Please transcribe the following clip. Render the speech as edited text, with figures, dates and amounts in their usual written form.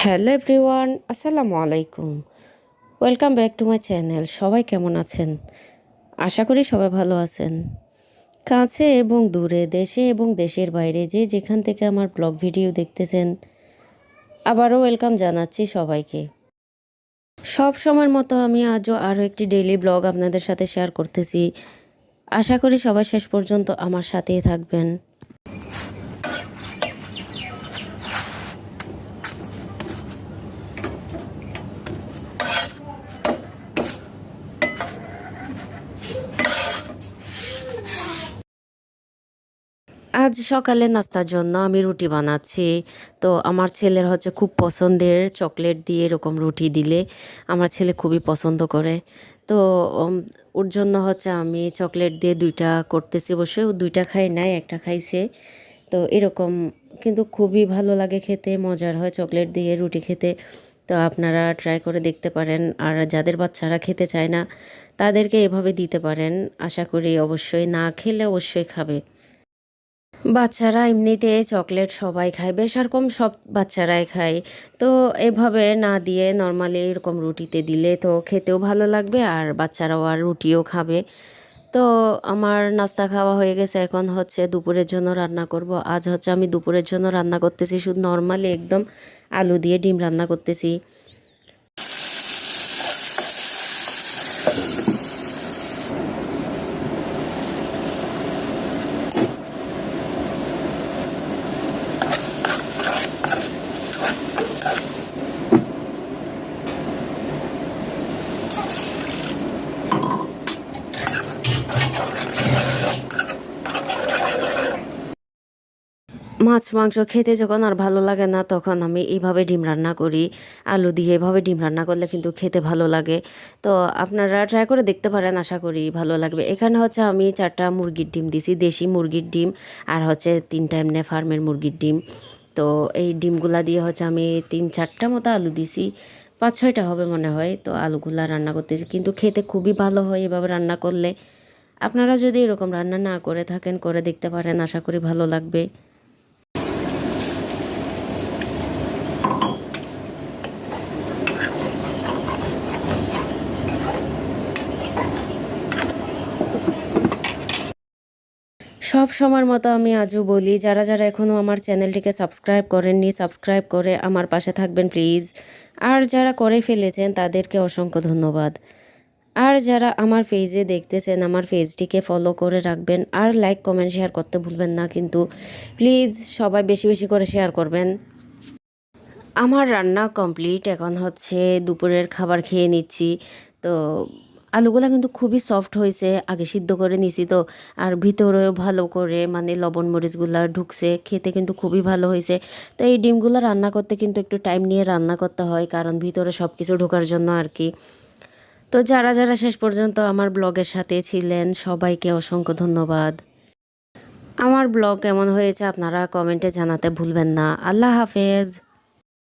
Hello everyone, আসসালামু আলাইকুম। Welcome back to my channel. সবাই কেমন আছেন? আশা করি সবাই ভালো আছেন। কাছে এবং দূরে, দেশে এবং দেশের বাইরে যে যেখান থেকে আমার ব্লগ ভিডিও দেখতেছেন, আবারও ওয়েলকাম জানাচ্ছি সবাইকে। সব সময়ের মতো আমি আজও আরও একটি ডেইলি ব্লগ আপনাদের সাথে শেয়ার করতেছি। আশা করি সবাই শেষ পর্যন্ত আমার সাথেই থাকবেন। আজ সকালে নাস্তার জন্য আমি রুটি বানাচ্ছি। তো আমার ছেলের হচ্ছে খুব পছন্দের চকলেট দিয়ে এরকম রুটি দিলে আমার ছেলে খুবই পছন্দ করে। তো উম ওর জন্য হচ্ছে আমি চকলেট দিয়ে ২ টা করতেছি বসে। ও ২ টা খায় নাই, ১ টা খাইছে। তো এরকম কিন্তু খুবই ভালো লাগে খেতে, মজার হয় চকলেট দিয়ে রুটি খেতে। তো আপনারা ট্রাই করে দেখতে পারেন। আর যাদের বাচ্চারা খেতে চায় না তাদেরকে এভাবে দিতে পারেন। আশা করি অবশ্যই না খেলে অবশ্যই খাবে। বাচ্চারা এমনিতে চকলেট সবাই খায়, বেশ আর কম সব বাচ্চারাই খায়। তো এভাবে না দিয়ে নর্মালি এরকম রুটিতে দিলে তো খেতেও ভালো লাগবে আর বাচ্চারাও আর রুটিও খাবে। তো আমার নাস্তা খাওয়া হয়ে গেছে, এখন হচ্ছে দুপুরের জন্য রান্না করব। আজ হচ্ছে আমি দুপুরের জন্য রান্না করতেছি শুধু নর্মালি একদম আলু দিয়ে ডিম রান্না করতেছি। মাছ মাংস খেতে যখন আর ভালো লাগে না তখন আমি এইভাবে ডিম রান্না করি। আলু দিয়ে এভাবে ডিম রান্না করলে কিন্তু খেতে ভালো লাগে। তো আপনারা ট্রাই করে দেখতে পারেন, আশা করি ভালো লাগবে। এখানে হচ্ছে আমি ৪ টা মুরগির ডিম দিছি, দেশি মুরগির ডিম আর হচ্ছে ৩ টা এমনি ফার্মের মুরগির ডিম। তো এই ডিমগুলা দিয়ে হচ্ছে আমি ৩-৪ টা মতো আলু দিছি। ৫-৬ টা হবে মনে হয়। তো আলুগুলা রান্না করতেছি কিন্তু খেতে খুবই ভালো হয় এভাবে রান্না করলে। আপনারা যদি এরকম রান্না না করে থাকেন করে দেখতে পারেন, আশা করি ভালো লাগবে। সব সময়ের মতো আমি আজও বলি, যারা যারা এখনও আমার চ্যানেলটিকে সাবস্ক্রাইব করেননি সাবস্ক্রাইব করে আমার পাশে থাকবেন প্লিজ। আর যারা করে ফেলেছেন তাদেরকে অসংখ্য ধন্যবাদ। আর যারা আমার পেজে দেখতেছেন আমার পেজটিকে ফলো করে রাখবেন আর লাইক কমেন্ট শেয়ার করতে ভুলবেন না কিন্তু প্লিজ সবাই বেশি বেশি করে শেয়ার করবেন। আমার রান্না কমপ্লিট, এখন হচ্ছে দুপুরের খাবার খেয়ে নিচ্ছি। তো আলুগুলা কিন্তু খুবই সফট হয়েছে, আগে সিদ্ধ করে নিছি তো। আর ভিতরেও ভালো করে মানে লবণ মরিচগুলা ঢুকছে, খেতে কিন্তু খুবই ভালো হয়েছে। তো এই ডিমগুলো রান্না করতে কিন্তু একটু টাইম নিয়ে রান্না করতে হয়, কারণ ভিতরে সব কিছু ঢোকার জন্য আর কি। তো যারা যারা শেষ পর্যন্ত আমার ব্লগের সাথে ছিলেন সবাইকে অসংখ্য ধন্যবাদ। আমার ব্লগ কেমন হয়েছে আপনারা কমেন্টে জানাতে ভুলবেন না। আল্লাহ হাফেজ।